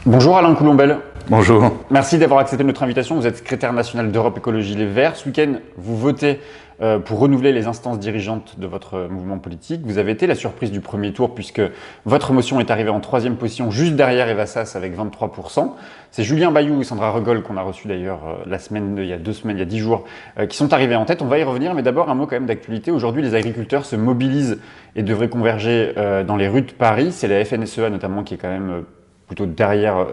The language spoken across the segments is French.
Bonjour Alain Coulombelle. Bonjour. Merci d'avoir accepté notre invitation. Vous êtes secrétaire national d'Europe Écologie Les Verts. Ce week-end, vous votez pour renouveler les instances dirigeantes de votre mouvement politique. Vous avez été la surprise du premier tour puisque votre motion est arrivée en 3e position, juste derrière Eva Sas avec 23%. C'est Julien Bayou et Sandra Regol qu'on a reçu d'ailleurs il y a 2 semaines, il y a 10 jours, qui sont arrivés en tête. On va y revenir, mais d'abord un mot quand même d'actualité. Aujourd'hui, les agriculteurs se mobilisent et devraient converger dans les rues de Paris. C'est la FNSEA notamment qui est quand même plutôt derrière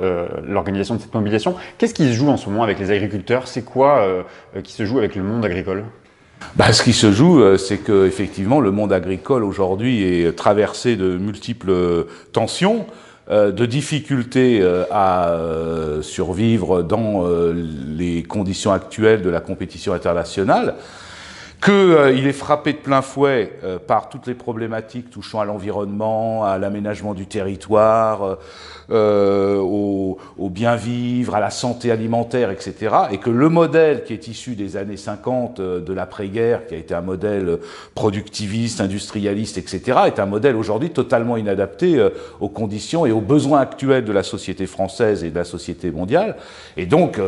l'organisation de cette mobilisation. Qu'est-ce qui se joue en ce moment avec les agriculteurs? C'est quoi qui se joue avec le monde agricole? Ce qui se joue, c'est que effectivement, le monde agricole aujourd'hui est traversé de multiples tensions, de difficultés à survivre dans les conditions actuelles de la compétition internationale, qu'il est frappé de plein fouet par toutes les problématiques touchant à l'environnement, à l'aménagement du territoire, au bien-vivre, à la santé alimentaire, etc. Et que le modèle qui est issu des années 50, de l'après-guerre, qui a été un modèle productiviste, industrialiste, etc., est un modèle aujourd'hui totalement inadapté aux conditions et aux besoins actuels de la société française et de la société mondiale. Et donc,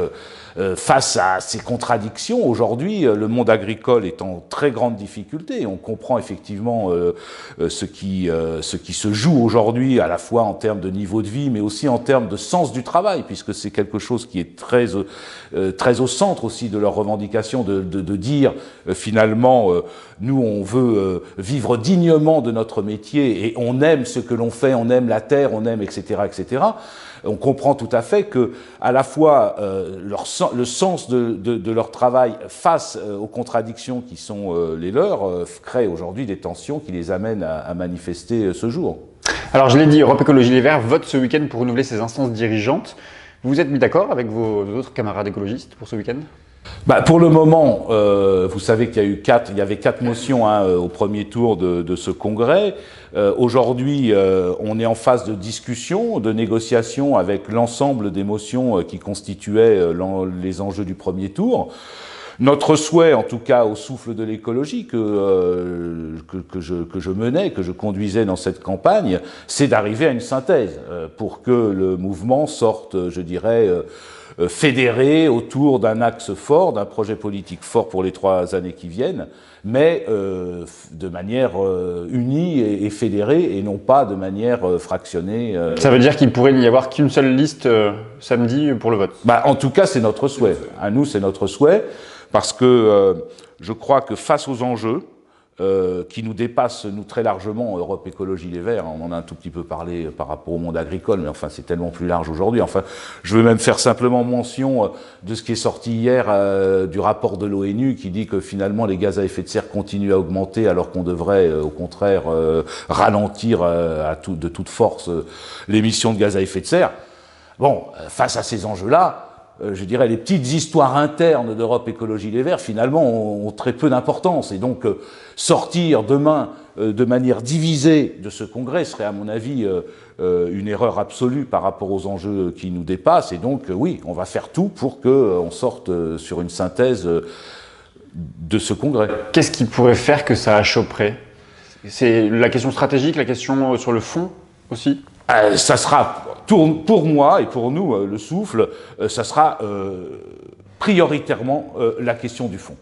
face à ces contradictions, aujourd'hui, le monde agricole est en très grande difficulté. On comprend effectivement ce qui se joue aujourd'hui, à la fois en termes de niveau de vie, mais aussi en termes de sens du travail, puisque c'est quelque chose qui est très au centre aussi de leurs revendications, de dire finalement, nous on veut vivre dignement de notre métier et on aime ce que l'on fait, on aime la terre, on aime, etc., etc. On comprend tout à fait que, à la fois, le sens de leur travail face aux contradictions qui sont les leurs crée aujourd'hui des tensions qui les amènent à manifester ce jour. Alors je l'ai dit, Europe Écologie Les Verts vote ce week-end pour renouveler ses instances dirigeantes. Vous vous êtes mis d'accord avec vos autres camarades écologistes pour ce week-end? Pour le moment, vous savez qu'il y avait 4 motions au premier tour de ce congrès. Aujourd'hui, on est en phase de discussion, de négociation avec l'ensemble des motions qui constituaient les enjeux du premier tour. Notre souhait, en tout cas au souffle de l'écologie que je menais, que je conduisais dans cette campagne, c'est d'arriver à une synthèse pour que le mouvement sorte, je dirais, fédéré autour d'un axe fort, d'un projet politique fort pour les 3 années qui viennent, mais de manière unie et fédérée, et non pas de manière fractionnée. Ça veut dire qu'il pourrait n'y avoir qu'une seule liste samedi pour le vote? En tout cas, c'est notre souhait. À nous, c'est notre souhait, parce que je crois que face aux enjeux, qui nous dépasse, nous, très largement, Europe Écologie Les Verts. On en a un tout petit peu parlé par rapport au monde agricole, mais enfin, c'est tellement plus large aujourd'hui. Enfin, je veux même faire simplement mention de ce qui est sorti hier du rapport de l'ONU qui dit que finalement, les gaz à effet de serre continuent à augmenter alors qu'on devrait, au contraire, ralentir de toute force l'émission de gaz à effet de serre. Bon, face à ces enjeux-là, je dirais, les petites histoires internes d'Europe Écologie Les Verts, finalement, ont très peu d'importance. Et donc, sortir demain de manière divisée de ce congrès serait, à mon avis, une erreur absolue par rapport aux enjeux qui nous dépassent. Et donc, oui, on va faire tout pour qu'on sorte sur une synthèse de ce congrès. Qu'est-ce qui pourrait faire que ça achopperait? C'est la question stratégique, la question sur le fond aussi? Ça sera, pour moi et pour nous, le souffle, ça sera prioritairement la question du fond.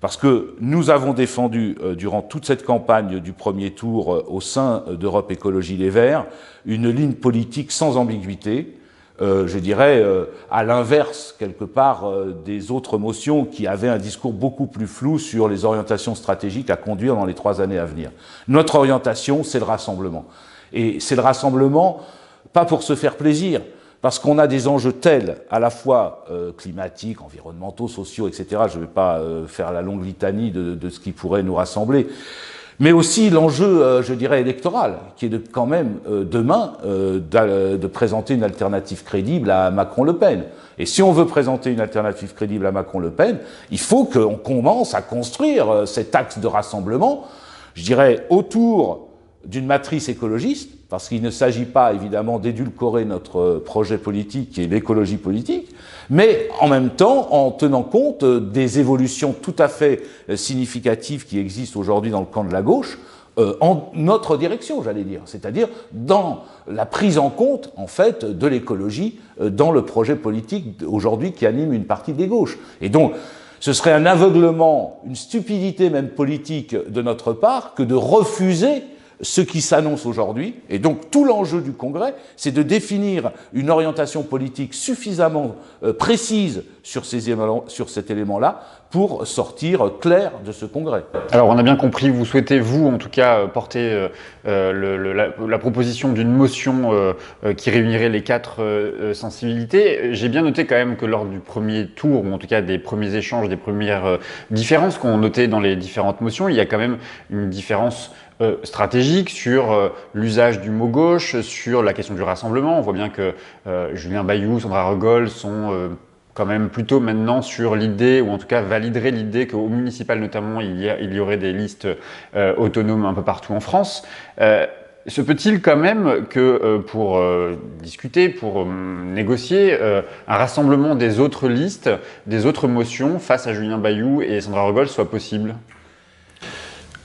Parce que nous avons défendu, durant toute cette campagne du premier tour au sein d'Europe Écologie Les Verts, une ligne politique sans ambiguïté, je dirais, à l'inverse, quelque part, des autres motions qui avaient un discours beaucoup plus flou sur les orientations stratégiques à conduire dans les 3 années à venir. Notre orientation, c'est le rassemblement. Et c'est le rassemblement, pas pour se faire plaisir, parce qu'on a des enjeux tels, à la fois climatiques, environnementaux, sociaux, etc. Je ne vais pas faire la longue litanie de ce qui pourrait nous rassembler, mais aussi l'enjeu, je dirais, électoral, qui est quand même, demain, de présenter une alternative crédible à Macron-Le Pen. Et si on veut présenter une alternative crédible à Macron-Le Pen, il faut qu'on commence à construire cet axe de rassemblement, je dirais, autour d'une matrice écologiste, parce qu'il ne s'agit pas évidemment d'édulcorer notre projet politique qui est l'écologie politique, mais en même temps en tenant compte des évolutions tout à fait significatives qui existent aujourd'hui dans le camp de la gauche, en notre direction, j'allais dire, c'est-à-dire dans la prise en compte, en fait, de l'écologie dans le projet politique aujourd'hui qui anime une partie des gauches. Et donc, ce serait un aveuglement, une stupidité même politique de notre part que de refuser ce qui s'annonce aujourd'hui. Et donc tout l'enjeu du Congrès, c'est de définir une orientation politique suffisamment précise sur cet élément-là pour sortir clair de ce Congrès. Alors on a bien compris, vous souhaitez, vous en tout cas, porter la proposition d'une motion qui réunirait les 4 sensibilités. J'ai bien noté quand même que lors du premier tour, ou en tout cas des premiers échanges, des premières différences qu'on notait dans les différentes motions, il y a quand même une différence stratégique sur l'usage du mot gauche, sur la question du rassemblement. On voit bien que Julien Bayou, Sandra Rogol sont quand même plutôt maintenant sur l'idée, ou en tout cas valideraient l'idée qu'au municipal notamment, il y aurait des listes autonomes un peu partout en France. Se peut-il quand même que pour discuter, pour négocier, un rassemblement des autres listes, des autres motions face à Julien Bayou et Sandra Rogol soit possible?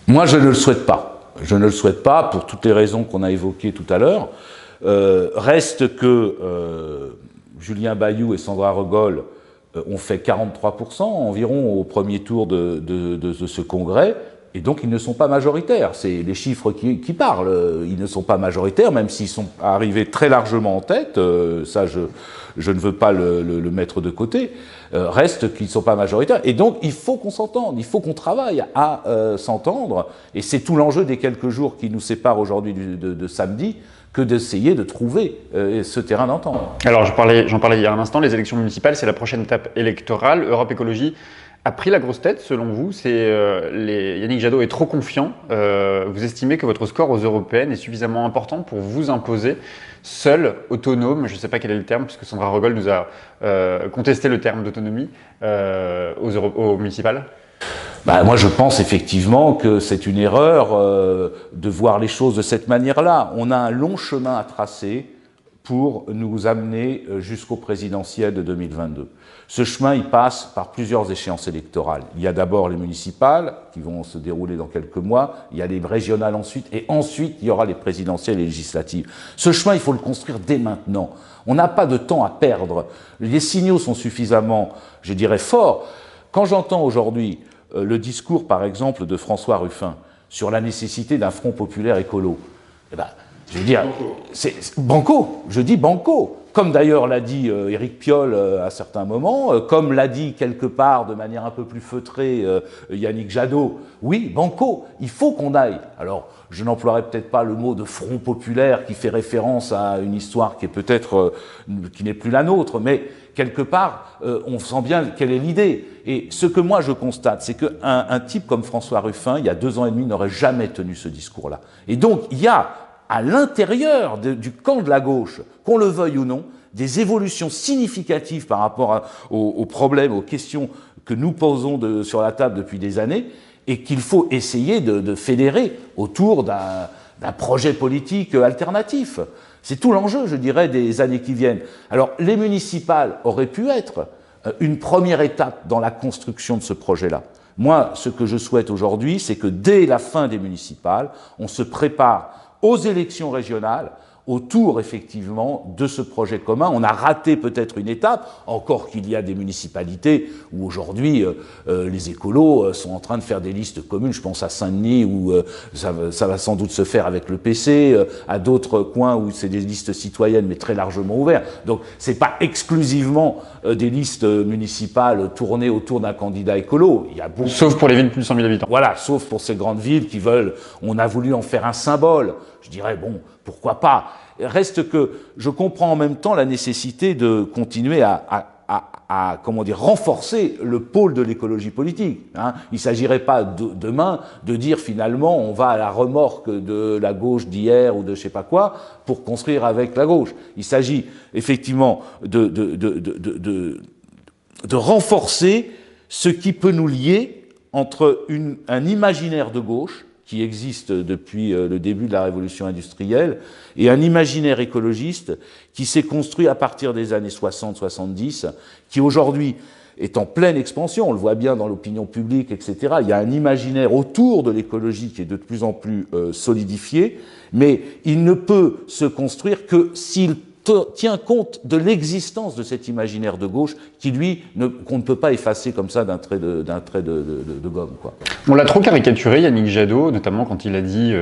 Moi, je ne le souhaite pas. Je ne le souhaite pas pour toutes les raisons qu'on a évoquées tout à l'heure. Reste que Julien Bayou et Sandra Rogol ont fait 43% environ au premier tour de ce congrès, et donc ils ne sont pas majoritaires. C'est les chiffres qui parlent. Ils ne sont pas majoritaires, même s'ils sont arrivés très largement en tête. Ça, je ne veux pas le mettre de côté. Reste qu'ils ne sont pas majoritaires. Et donc, il faut qu'on s'entende, il faut qu'on travaille à s'entendre. Et c'est tout l'enjeu des quelques jours qui nous séparent aujourd'hui de samedi, que d'essayer de trouver ce terrain d'entente. Alors, j'en parlais il y a un instant, les élections municipales, c'est la prochaine étape électorale. Europe Écologie a pris la grosse tête, selon vous. Yannick Jadot est trop confiant. Vous estimez que votre score aux européennes est suffisamment important pour vous imposer seul, autonome, je ne sais pas quel est le terme, puisque Sandra Rogol nous a contesté le terme d'autonomie aux municipales? Moi, je pense effectivement que c'est une erreur de voir les choses de cette manière-là. On a un long chemin à tracer pour nous amener jusqu'au présidentiel de 2022. Ce chemin, il passe par plusieurs échéances électorales. Il y a d'abord les municipales, qui vont se dérouler dans quelques mois, il y a les régionales ensuite, et ensuite, il y aura les présidentielles et législatives. Ce chemin, il faut le construire dès maintenant. On n'a pas de temps à perdre. Les signaux sont suffisamment, je dirais, forts. Quand j'entends aujourd'hui le discours, par exemple, de François Ruffin sur la nécessité d'un front populaire écolo, je veux dire, c'est banco, je dis banco. Comme d'ailleurs l'a dit Éric Piolle à certains moments, comme l'a dit quelque part de manière un peu plus feutrée Yannick Jadot, oui, banco, il faut qu'on aille. Alors, je n'emploierai peut-être pas le mot de front populaire qui fait référence à une histoire qui est peut-être, qui n'est plus la nôtre, mais quelque part, on sent bien quelle est l'idée. Et ce que moi je constate, c'est qu'un type comme François Ruffin, il y a 2 ans et demi, n'aurait jamais tenu ce discours-là. Et donc, il y a à l'intérieur du camp de la gauche, qu'on le veuille ou non, des évolutions significatives par rapport aux problèmes, aux questions que nous posons sur la table depuis des années, et qu'il faut essayer de fédérer autour d'un projet politique alternatif. C'est tout l'enjeu, je dirais, des années qui viennent. Alors, les municipales auraient pu être une première étape dans la construction de ce projet-là. Moi, ce que je souhaite aujourd'hui, c'est que dès la fin des municipales, on se prépare aux élections régionales, autour effectivement de ce projet commun. On a raté peut-être une étape, encore qu'il y a des municipalités où aujourd'hui les écolos sont en train de faire des listes communes. Je pense à Saint-Denis où ça va sans doute se faire avec le PC, à d'autres coins où c'est des listes citoyennes mais très largement ouvertes. Donc c'est pas exclusivement des listes municipales tournées autour d'un candidat écolo. Il y a beaucoup... Sauf pour les villes de plus de 100 000 habitants. Voilà, sauf pour ces grandes villes qui veulent... On a voulu en faire un symbole. Je dirais, bon, pourquoi pas? Reste que je comprends en même temps la nécessité de continuer à comment dire, renforcer le pôle de l'écologie politique. Hein. Il ne s'agirait pas demain de dire finalement on va à la remorque de la gauche d'hier ou de je sais pas quoi pour construire avec la gauche. Il s'agit effectivement de renforcer ce qui peut nous lier entre un imaginaire de gauche qui existe depuis le début de la révolution industrielle, et un imaginaire écologiste qui s'est construit à partir des années 60-70, qui aujourd'hui est en pleine expansion, on le voit bien dans l'opinion publique, etc. Il y a un imaginaire autour de l'écologie qui est de plus en plus solidifié, mais il ne peut se construire que s'il tient compte de l'existence de cet imaginaire de gauche qui, lui, qu'on ne peut pas effacer comme ça d'un trait de gomme, quoi. On l'a trop caricaturé, Yannick Jadot, notamment quand il a dit,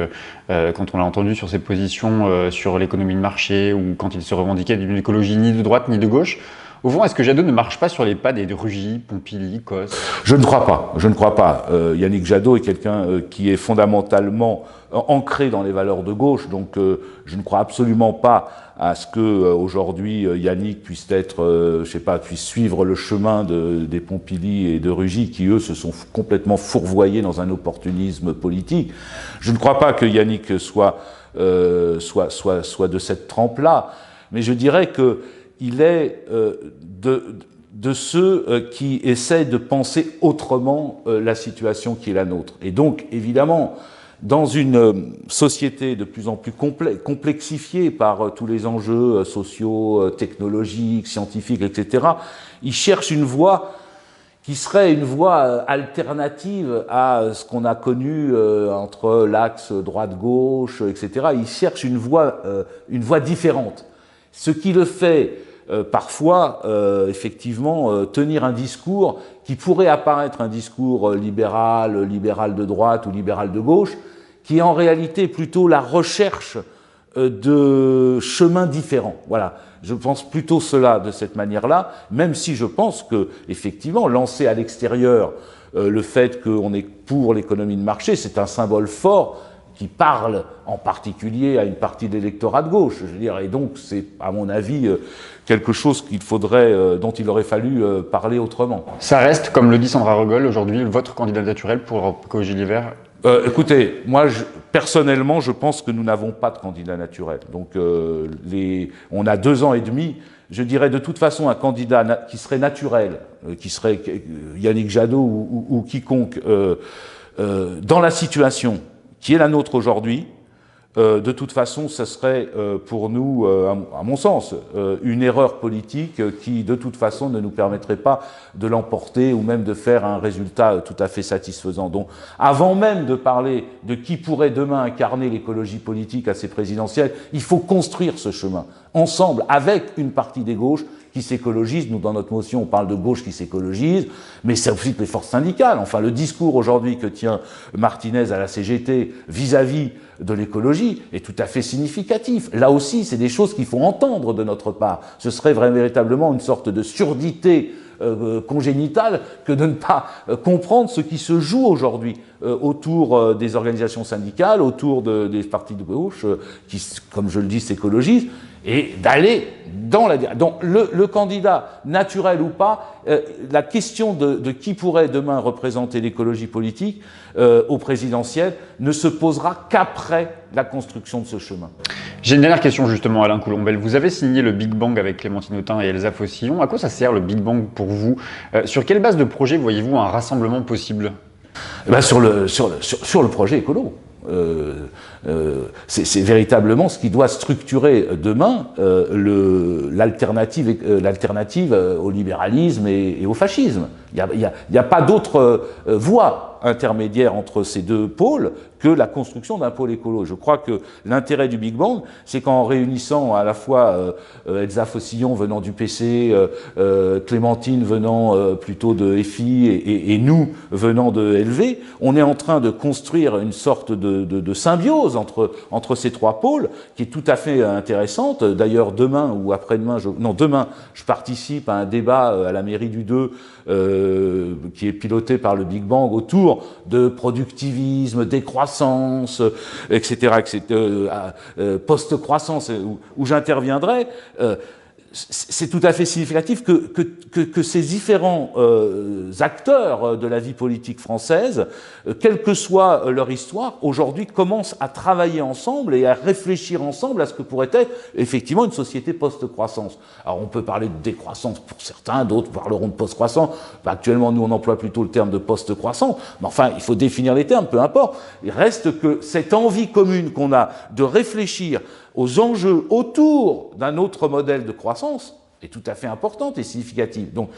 quand on l'a entendu sur ses positions sur l'économie de marché, ou quand il se revendiquait d'une écologie ni de droite ni de gauche. Au fond, est-ce que Jadot ne marche pas sur les pas des Rugy, Pompili, Cos? Je ne crois pas. Je ne crois pas. Yannick Jadot est quelqu'un qui est fondamentalement ancré dans les valeurs de gauche, donc je ne crois absolument pas à ce que aujourd'hui Yannick puisse être, puisse suivre le chemin des Pompili et de Rugy, qui eux se sont complètement fourvoyés dans un opportunisme politique. Je ne crois pas que Yannick soit de cette trempe-là, mais je dirais que il est de ceux qui essaient de penser autrement la situation qui est la nôtre. Et donc, évidemment, dans une société de plus en plus complexifiée par tous les enjeux sociaux, technologiques, scientifiques, etc., ils cherchent une voie qui serait une voie alternative à ce qu'on a connu entre l'axe droite-gauche, etc. Ils cherchent une voie différente. Ce qui le fait parfois, effectivement, tenir un discours qui pourrait apparaître un discours libéral de droite ou libéral de gauche, qui est en réalité plutôt la recherche de chemins différents. Voilà, je pense plutôt cela de cette manière-là, même si je pense que, effectivement, lancer à l'extérieur le fait qu'on est pour l'économie de marché, c'est un symbole fort qui parle en particulier à une partie de l'électorat de gauche, je veux dire, et donc c'est, à mon avis, quelque chose dont il aurait fallu parler autrement. Ça reste, comme le dit Sandra Rogol, aujourd'hui, votre candidat naturel pour Écologie Les Verts? Écoutez, moi, personnellement, je pense que nous n'avons pas de candidat naturel. Donc, on a 2 ans et demi. Je dirais de toute façon un candidat qui serait naturel, qui serait Yannick Jadot ou quiconque, dans la situation qui est la nôtre aujourd'hui, de toute façon, ce serait pour nous, à mon sens, une erreur politique qui, de toute façon, ne nous permettrait pas de l'emporter ou même de faire un résultat tout à fait satisfaisant. Donc, avant même de parler de qui pourrait demain incarner l'écologie politique à ces présidentielles, il faut construire ce chemin, ensemble, avec une partie des gauches qui s'écologisent. Nous, dans notre motion, on parle de gauche qui s'écologise, mais c'est aussi les forces syndicales. Enfin, le discours aujourd'hui que tient Martinez à la CGT vis-à-vis de l'écologie est tout à fait significatif. Là aussi, c'est des choses qu'il faut entendre de notre part. Ce serait véritablement une sorte de surdité congénitale que de ne pas comprendre ce qui se joue aujourd'hui autour des organisations syndicales, autour des partis de gauche qui, comme je le dis, s'écologisent, et d'aller dans la... Donc le candidat, naturel ou pas, la question de qui pourrait demain représenter l'écologie politique au présidentiel ne se posera qu'après la construction de ce chemin. J'ai une dernière question justement, Alain Coulombelle. Vous avez signé le Big Bang avec Clémentine Autain et Elsa Faucillon. À quoi ça sert le Big Bang pour vous? Sur quelle base de projet voyez-vous un rassemblement possible? Sur le projet écolo. C'est véritablement ce qui doit structurer demain l'alternative au libéralisme et au fascisme. Il n'y a pas d'autre voie intermédiaire entre ces deux pôles que la construction d'un pôle écolo. Je crois que l'intérêt du Big Bang, c'est qu'en réunissant à la fois Elsa Faucillon venant du PC, Clémentine venant plutôt de FI et nous venant de LV, on est en train de construire une sorte de symbiose entre ces 3 pôles qui est tout à fait intéressante. D'ailleurs, demain ou après-demain, demain, je participe à un débat à la mairie du 2 qui est piloté par le Big Bang autour de productivisme, décroissance, etc., post-croissance, où j'interviendrai. C'est tout à fait significatif que ces différents acteurs de la vie politique française, quelle que soit leur histoire, aujourd'hui commencent à travailler ensemble et à réfléchir ensemble à ce que pourrait être effectivement une société post-croissance. Alors on peut parler de décroissance pour certains, d'autres parleront de post-croissance. Actuellement, nous on emploie plutôt le terme de post-croissance, mais enfin il faut définir les termes, peu importe. Il reste que cette envie commune qu'on a de réfléchir aux enjeux autour d'un autre modèle de croissance, est tout à fait importante et significative. Donc,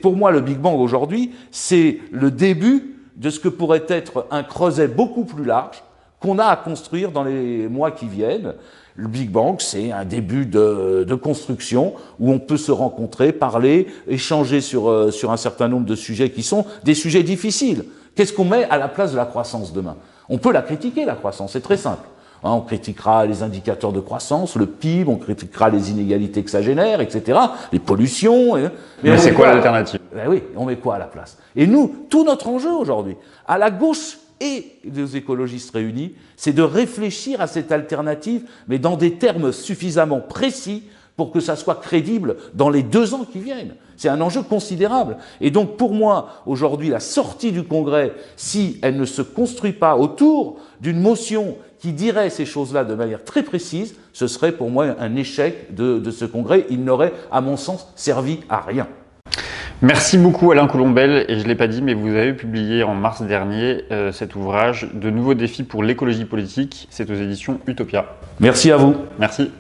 pour moi, le Big Bang aujourd'hui, c'est le début de ce que pourrait être un creuset beaucoup plus large qu'on a à construire dans les mois qui viennent. Le Big Bang, c'est un début de construction où on peut se rencontrer, parler, échanger sur un certain nombre de sujets qui sont des sujets difficiles. Qu'est-ce qu'on met à la place de la croissance demain? On peut la critiquer, la croissance, c'est très simple. On critiquera les indicateurs de croissance, le PIB, on critiquera les inégalités que ça génère, etc., les pollutions. Mais c'est quoi l'alternative? Ben oui, on met quoi à la place? Et nous, tout notre enjeu aujourd'hui, à la gauche et les écologistes réunis, c'est de réfléchir à cette alternative, mais dans des termes suffisamment précis pour que ça soit crédible dans les 2 ans qui viennent. C'est un enjeu considérable. Et donc, pour moi, aujourd'hui, la sortie du Congrès, si elle ne se construit pas autour d'une motion qui dirait ces choses-là de manière très précise, ce serait pour moi un échec de ce Congrès. Il n'aurait, à mon sens, servi à rien. Merci beaucoup Alain Colombel, et je ne l'ai pas dit, mais vous avez publié en mars dernier cet ouvrage « De nouveaux défis pour l'écologie politique », c'est aux éditions Utopia. Merci à vous. Merci.